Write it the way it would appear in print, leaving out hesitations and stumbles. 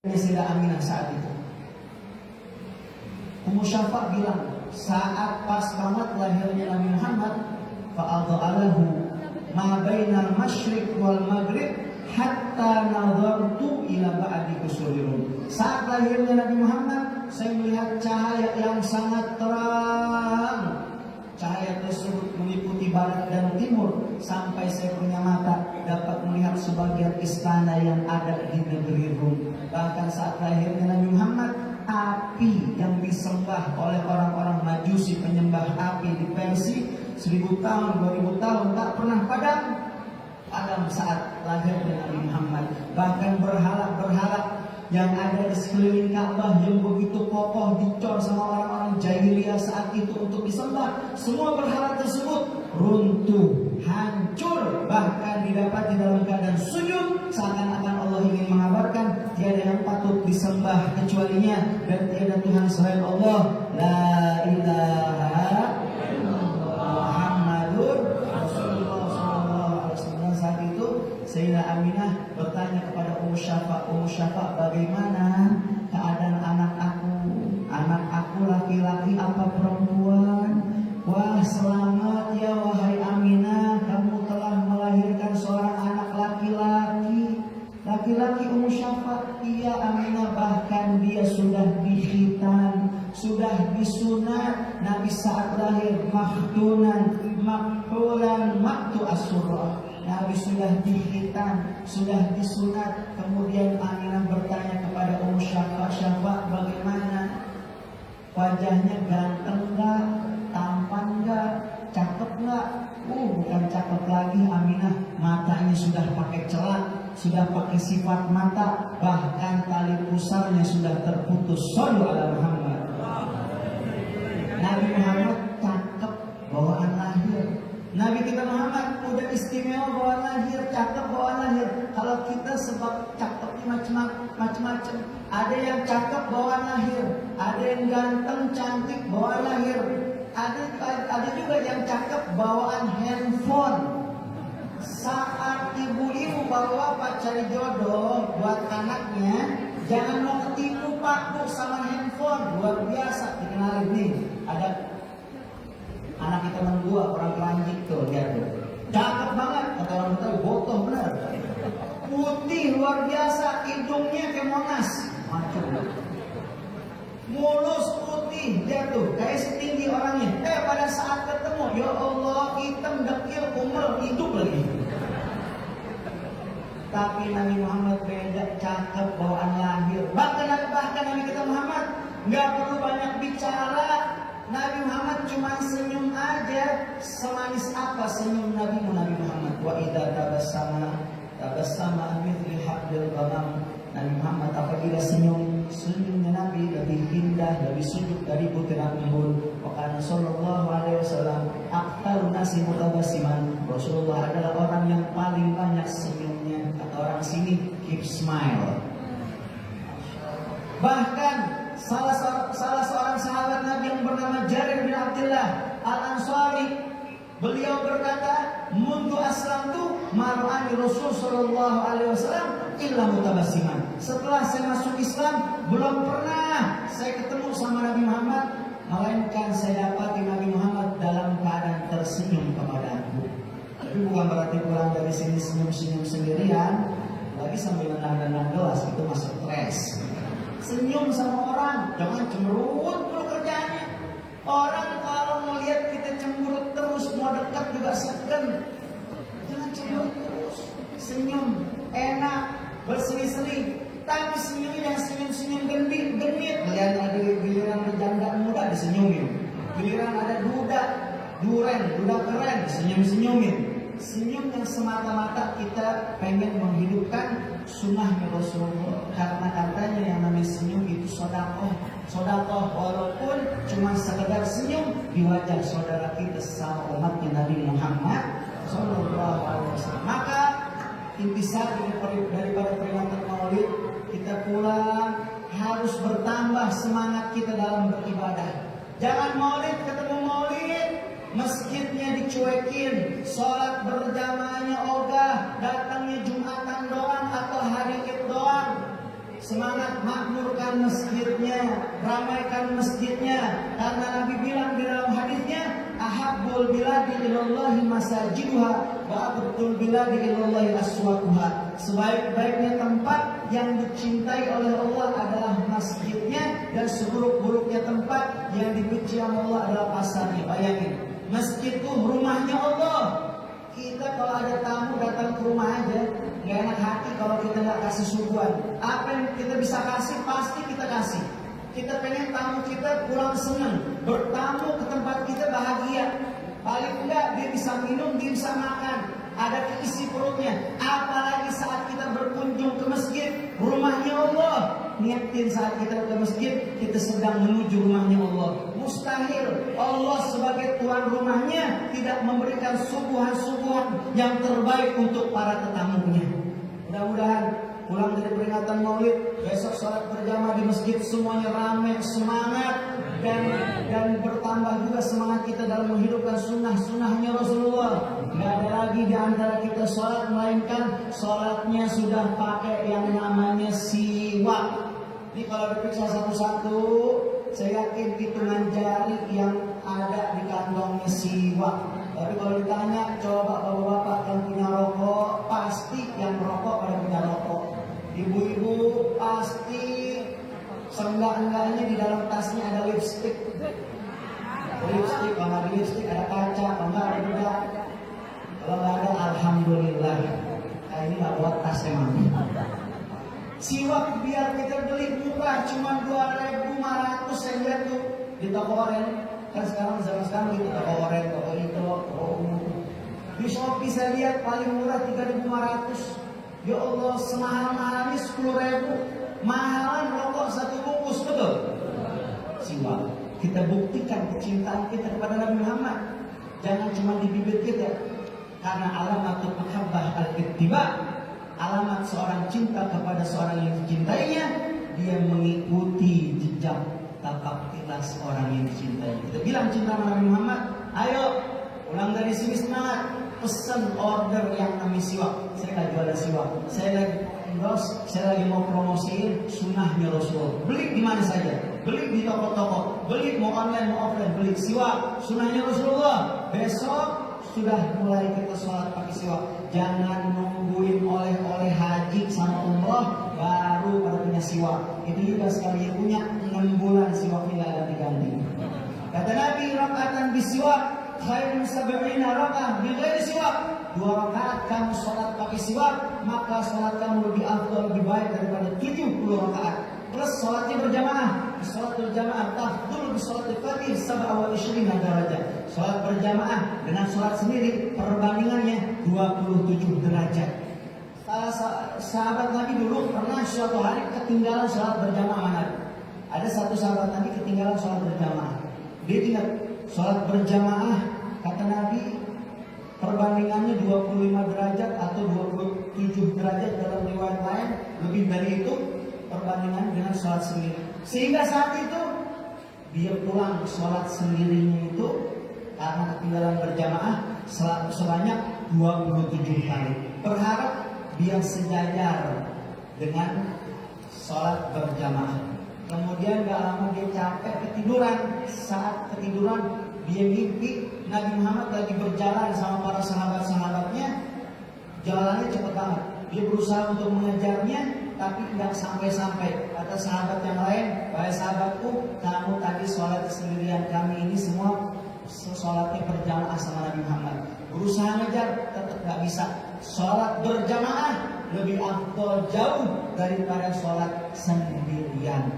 Sayyidah Aminah saat itu. Ummu Syafa' bilang, saat pas banget lahirnya Nabi Muhammad, fa'adha'alahu ma bainal masyriq wal maghrib hatta nadhartu ila ba'di kusurihum. Saat lahirnya Nabi Muhammad, saya melihat cahaya yang sangat terang. Cahaya tersebut meliputi barat dan timur, sampai saya punya mata dapat melihat sebagian istana yang ada di negeri Rum. Bahkan saat lahirnya Nabi Muhammad, api yang disembah oleh orang-orang Majusi, penyembah api di Persia 1000 tahun, 2000 tahun tak pernah padam saat lahirnya Nabi Muhammad. Bahkan berhala-berhala yang ada di sekeliling Ka'bah yang begitu kokoh dicor sama orang-orang jahiliyah saat itu untuk disembah, semua berhala tersebut runtuh, hancur, bahkan didapati dalam keadaan sujud, seakan-akan Allah ingin mengabarkan tiada yang patut disembah kecualinya dan tiada Tuhan selain Allah. La ilaha illallah Muhammadur Rasulullah sallallahu alaihi wasallam. Saat itu Sayyidah Aminah bertanya kepada Ummu Syafa', Ummu Syafa', bagaimana keadaan anak aku? Anak aku laki-laki apa perempuan? Wah, selamat ya wahai Aminah, kamu telah melahirkan seorang anak laki-laki. Laki-laki Ummu Syafa'? Iya Aminah, bahkan dia sudah dikhitan, sudah disunat. Nabi saat lahir mahtunan, makhulan, maktu asurah. Nabi sudah dikhitan, sudah disunat. Kemudian Aminah bertanya kepada Ummu Syafa', Syafa', bagaimana? Wajahnya ganteng enggak? Tampan enggak? Cakep enggak? Bukan cakep lagi Aminah, matanya sudah pakai celak, sudah pakai sifat mata, bahkan tali pusarnya sudah terputus. Shallu ala Muhammad. Nabi Muhammad cakep bawaan lahir. Nabi kita Muhammad udah istimewa bawaan lahir, cakep bawaan lahir. Kalau kita sebab cakepnya macam-macam. Ada yang cakep bawaan lahir, ada yang ganteng cantik bawaan lahir, ada juga yang cakep bawaan handphone. Saat ibu-ibu bawa pak cari jodoh buat anaknya, jangan mau ketipu pak bu sama handphone. Luar biasa, dikenalin nih. Ada anak kita teman gua orang Kelanjik tuh, lihat tuh, cakep banget, kata orang Betawi, botoh bener, putih luar biasa, hidungnya kayak Monas, macam, mulus putih, dia tuh kayak setinggi orangnya. Pada saat ketemu, ya Allah, hitam dekil, umur hidup lagi. Tapi Nabi Muhammad beda, cakep bawaan lahir. Bahkan Nabi kita Muhammad nggak perlu banyak bicara. Nabi Muhammad cuma senyum aja. Semanis apa senyum Nabi Muhammad? Wa idza tabassama mithli habdil ghamam. Nabi Muhammad apabila senyumnya Nabi lebih indah, lebih sejuk dari butiran embun. Wa kana sallallahu alaihi wasallam aktsarun nasi mutabassiman. Rasulullah adalah orang yang paling banyak senyumnya. Kata orang sini, keep smile. Bahkan salah seorang sahabat Nabi yang bernama Jarir bin Abdullah Al-Ansari, beliau berkata, "Mundu aslamtu mar'ani Rasul sallallahu alaihi wasallam illa mutabassiman." Setelah saya masuk Islam, belum pernah saya ketemu sama Nabi Muhammad, melainkan saya dapati Nabi Muhammad dalam keadaan tersenyum kepada aku. Tapi bukan berarti pulang dari sini senyum-senyum sendirian, lagi sambil menahan gelas, itu masuk stres. Senyum sama orang, jangan cemberut dulu kerjanya. Orang kalau melihat kita cemberut terus, mau dekat juga segan. Jangan cemberut terus. Senyum, enak, berseri-seri. Tapi senyumnya senyum-senyum genit. Melihat ada giliran janda muda disenyumin. Giliran ada duda keren disenyum-senyumin. Senyum yang semata-mata kita pengen menghidupkan sunnahnya Rasulullah. Karena katanya yang namanya senyum itu sodakoh, walaupun cuma sekedar senyum di wajah saudara kita sesama umatnya Nabi Muhammad sallallahu alaihi wasallam. Maka intisari daripada peringatan Maulid, kita pulang harus bertambah semangat kita dalam beribadah. Jangan Maulid ketemu Maulid, masjidnya dicuekin, sholat berjamaahnya ogah, datangnya Jumatan doang atau hari Id doang. semangat makmurkan masjidnya, ramaikan masjidnya. Karena Nabi bilang di dalam hadisnya, ahabbul biladi ilallahi masajiduha wa abghadul biladi ilallahi aswaquha. Sebaik-baiknya tempat yang dicintai oleh Allah adalah masjidnya, dan seburuk-buruknya tempat yang dibenci oleh Allah adalah pasarnya. Bayangin, masjid itu rumahnya Allah. Kita kalau ada tamu datang ke rumah aja, nggak enak hati kalau kita nggak kasih suguhan. Apa yang kita bisa kasih, pasti kita kasih. Kita pengen tamu kita pulang senang, bertamu ke tempat kita bahagia. Paling enggak dia bisa minum, dia bisa makan, ada keisi perutnya. Apalagi saat kita berkunjung ke masjid, rumahnya Allah. Niatin saat kita ke masjid, kita sedang menuju rumahnya Allah. Mustahil Allah sebagai tuan rumahnya tidak memberikan suguhan-suguhan yang terbaik untuk para tetamunya. Mudah-mudahan pulang dari peringatan Maulid, besok sholat berjamaah di masjid semuanya ramai, semangat, dan bertambah juga semangat kita dalam menghidupkan sunnah-sunnahnya Rasulullah. Gak ada lagi di antara kita sholat melainkan sholatnya sudah pakai yang namanya siwak. Ini kalau diperiksa satu-satu, saya yakin hitungan jari yang ada di kantongnya siwak. Tapi kalau ditanya, coba bapak-bapak yang punya rokok, pasti yang merokok pada punya rokok. Ibu-ibu pasti seenggak-enggaknya di dalam tasnya ada lipstick. Lipstick, kalau ada lipstick ada kaca, kalau nggak ada juga. Kalau nggak ada, alhamdulillah. Nah, ini nggak buat tas emang. Siwak biar kita beli murah, cuma 2.500 saya lihat tuh di toko oren. Kan sekarang zaman sekarang di toko oren, toko itu, toko umum. Di Shopee saya lihat paling murah 3.500. Ya Allah, semahal-mahalnya 10.000. Mahalan rokok satu bungkus, betul? Siwak. Kita buktikan kecintaan kita kepada Nabi Muhammad. Jangan cuma di bibir kita. Karena alamatul mahabbah al-ittiba. Alamat seorang cinta kepada seorang yang dicintainya, dia mengikuti jejak tapak tilas orang yang dicintai. Kita bilang cinta Nabi Muhammad, ayo pulang dari sini semangat, pesan order yang namanya siwak. Saya nggak jualan siwak, saya lagi endorse, saya lagi mau promosiin sunnahnya Rasul. Beli di mana saja, beli di toko-toko, beli mau online mau offline, beli siwak sunnahnya Rasulullah. Besok sudah mulai kita sholat pakai siwak. Jangan nungguin oleh-oleh haji sama umroh baru pada punya siwak. Itu juga sekali punya 6 bulan siwaknya nggak ganti-ganti. Kata Nabi, rakaatan bisiwak khairun sab'ina rakaah bighairi siwak. 2 rakaat kamu sholat pakai siwak, maka sholat kamu lebih afdal, lebih baik daripada 70 rakaat. Plus sholatnya berjamaah. Sholat berjamaah tafdul bi sholatil fardhi 27 derajat. Sholat berjamaah dengan sholat sendiri perbandingannya 27 derajat. Sahabat Nabi dulu pernah suatu hari ketinggalan sholat berjamaah. Ada satu sahabat Nabi ketinggalan sholat berjamaah. Dia ingat sholat berjamaah, kata Nabi perbandingannya 25 derajat atau 27 derajat dalam riwayat lain. Lebih dari itu perbandingan dengan sholat sendiri. Sehingga saat itu dia pulang sholat sendirinya itu karena ketinggalan berjamaah sebanyak 27 kali. Berharap dia sejajar dengan sholat berjamaah. Kemudian gak lama dia capek ketiduran. Saat ketiduran dia mimpi Nabi Muhammad lagi berjalan sama para sahabat-sahabatnya. Jalannya cepat banget. Dia berusaha untuk mengejarnya, tapi tidak sampai-sampai. Kata sahabat yang lain, wahai sahabatku, kamu tadi sholat sendirian, kami ini semua sholatnya berjamaah sama Nabi Muhammad. Berusaha ngejar, tetap gak bisa. Sholat berjamaah lebih afdal jauh daripada sholat sendirian.